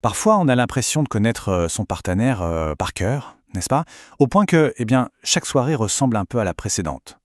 Parfois, on a l'impression de connaître son partenaire par cœur, n'est-ce pas? Au point que, chaque soirée ressemble un peu à la précédente.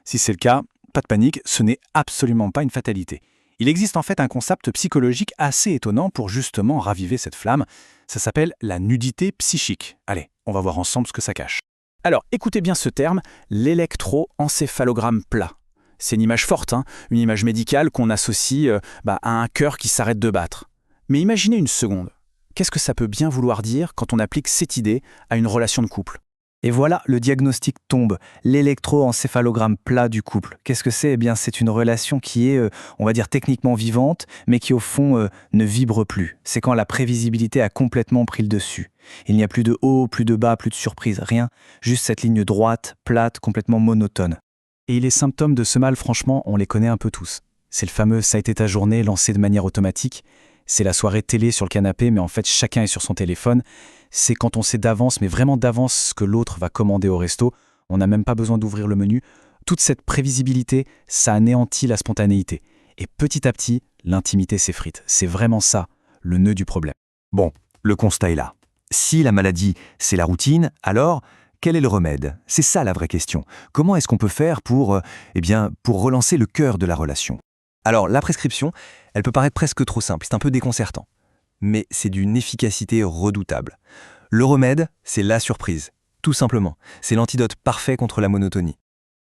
Si c'est le cas, pas de panique, ce n'est absolument pas une fatalité. Il existe en fait un concept psychologique assez étonnant pour justement raviver cette flamme. Ça s'appelle la nudité psychique. Allez, on va voir ensemble ce que ça cache. Alors, écoutez bien ce terme, l'électroencéphalogramme plat. C'est une image forte, une image médicale qu'on associe à un cœur qui s'arrête de battre. Mais imaginez une seconde. Qu'est-ce que ça peut bien vouloir dire quand on applique cette idée à une relation de couple? Et voilà, le diagnostic tombe, l'électroencéphalogramme plat du couple. Qu'est-ce que c'est? Eh bien, c'est une relation qui est, on va dire, techniquement vivante, mais qui au fond ne vibre plus. C'est quand la prévisibilité a complètement pris le dessus. Il n'y a plus de haut, plus de bas, plus de surprise, rien. Juste cette ligne droite, plate, complètement monotone. Et les symptômes de ce mal, franchement, on les connaît un peu tous. C'est le fameux « ça a été ta journée » lancé de manière automatique. C'est la soirée télé sur le canapé, mais en fait, chacun est sur son téléphone. C'est quand on sait d'avance, mais vraiment d'avance, ce que l'autre va commander au resto. On n'a même pas besoin d'ouvrir le menu. Toute cette prévisibilité, ça anéantit la spontanéité. Et petit à petit, l'intimité s'effrite. C'est vraiment ça, le nœud du problème. Bon, le constat est là. Si la maladie, c'est la routine, alors quel est le remède? C'est ça la vraie question. Comment est-ce qu'on peut faire pour relancer le cœur de la relation? Alors, la prescription, elle peut paraître presque trop simple, c'est un peu déconcertant. Mais c'est d'une efficacité redoutable. Le remède, c'est la surprise. Tout simplement. C'est l'antidote parfait contre la monotonie.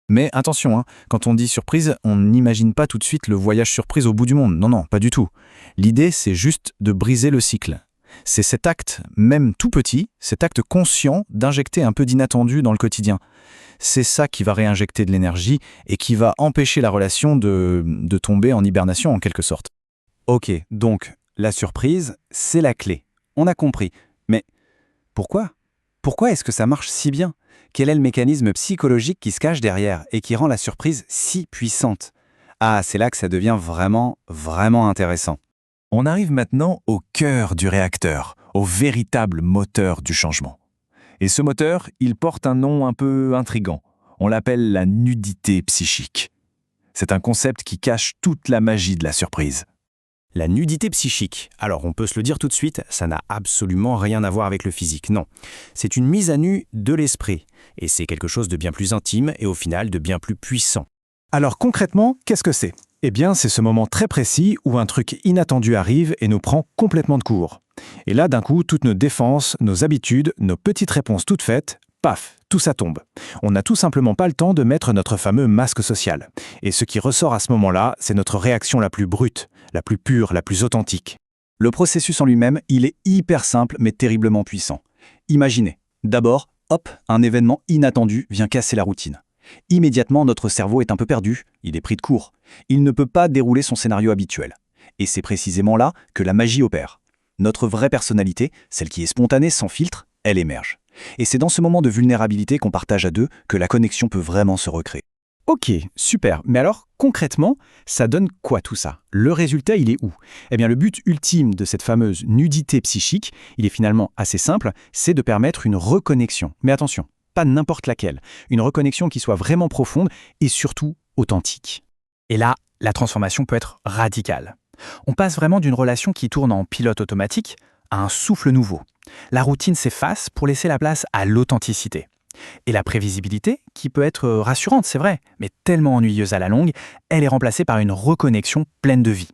Mais attention, quand on dit surprise, on n'imagine pas tout de suite le voyage surprise au bout du monde. Non, pas du tout. L'idée, c'est juste de briser le cycle. C'est cet acte, même tout petit, cet acte conscient d'injecter un peu d'inattendu dans le quotidien. C'est ça qui va réinjecter de l'énergie et qui va empêcher la relation de tomber en hibernation en quelque sorte. Ok, donc la surprise, c'est la clé. On a compris. Mais pourquoi? Pourquoi est-ce que ça marche si bien? Quel est le mécanisme psychologique qui se cache derrière et qui rend la surprise si puissante? Ah, c'est là que ça devient vraiment, vraiment intéressant. On arrive maintenant au cœur du réacteur, au véritable moteur du changement. Et ce moteur, il porte un nom un peu intrigant. On l'appelle la nudité psychique. C'est un concept qui cache toute la magie de la surprise. La nudité psychique. Alors, on peut se le dire tout de suite, ça n'a absolument rien à voir avec le physique, non. C'est une mise à nu de l'esprit. Et c'est quelque chose de bien plus intime et au final de bien plus puissant. Alors concrètement, qu'est-ce que c'est? Eh bien, c'est ce moment très précis où un truc inattendu arrive et nous prend complètement de court. Et là, d'un coup, toutes nos défenses, nos habitudes, nos petites réponses toutes faites, paf, tout ça tombe. On n'a tout simplement pas le temps de mettre notre fameux masque social. Et ce qui ressort à ce moment-là, c'est notre réaction la plus brute, la plus pure, la plus authentique. Le processus en lui-même, il est hyper simple mais terriblement puissant. Imaginez, d'abord, hop, un événement inattendu vient casser la routine. Immédiatement, notre cerveau est un peu perdu, il est pris de court. Il ne peut pas dérouler son scénario habituel. Et c'est précisément là que la magie opère. Notre vraie personnalité, celle qui est spontanée, sans filtre, elle émerge. Et c'est dans ce moment de vulnérabilité qu'on partage à deux que la connexion peut vraiment se recréer. Ok, super. Mais alors, concrètement, ça donne quoi tout ça? Le résultat, il est où? Eh bien, le but ultime de cette fameuse nudité psychique, il est finalement assez simple, c'est de permettre une reconnexion. Mais attention, pas n'importe laquelle. Une reconnexion qui soit vraiment profonde et surtout authentique. Et là, la transformation peut être radicale. On passe vraiment d'une relation qui tourne en pilote automatique à un souffle nouveau. La routine s'efface pour laisser la place à l'authenticité. Et la prévisibilité, qui peut être rassurante, c'est vrai, mais tellement ennuyeuse à la longue, elle est remplacée par une reconnexion pleine de vie.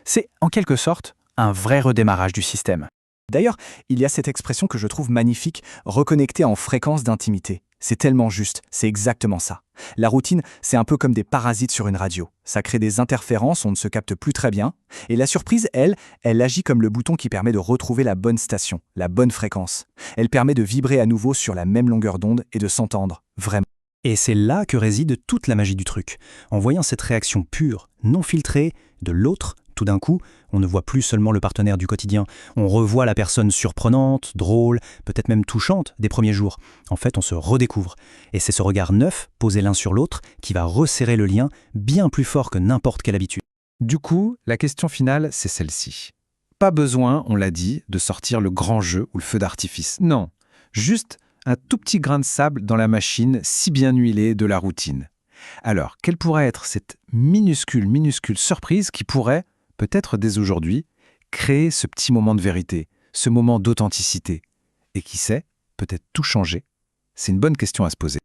C'est, en quelque sorte, un vrai redémarrage du système. D'ailleurs, il y a cette expression que je trouve magnifique, reconnecter en fréquence d'intimité. C'est tellement juste, c'est exactement ça. La routine, c'est un peu comme des parasites sur une radio. Ça crée des interférences, on ne se capte plus très bien. Et la surprise, elle agit comme le bouton qui permet de retrouver la bonne station, la bonne fréquence. Elle permet de vibrer à nouveau sur la même longueur d'onde et de s'entendre, vraiment. Et c'est là que réside toute la magie du truc. En voyant cette réaction pure, non filtrée, de l'autre, tout d'un coup, on ne voit plus seulement le partenaire du quotidien, on revoit la personne surprenante, drôle, peut-être même touchante des premiers jours. En fait, on se redécouvre. Et c'est ce regard neuf, posé l'un sur l'autre, qui va resserrer le lien bien plus fort que n'importe quelle habitude. Du coup, la question finale, c'est celle-ci. Pas besoin, on l'a dit, de sortir le grand jeu ou le feu d'artifice. Non, juste un tout petit grain de sable dans la machine si bien huilée de la routine. Alors, quelle pourrait être cette minuscule surprise qui pourrait, peut-être dès aujourd'hui, créer ce petit moment de vérité, ce moment d'authenticité. Et qui sait, peut-être tout changer. C'est une bonne question à se poser.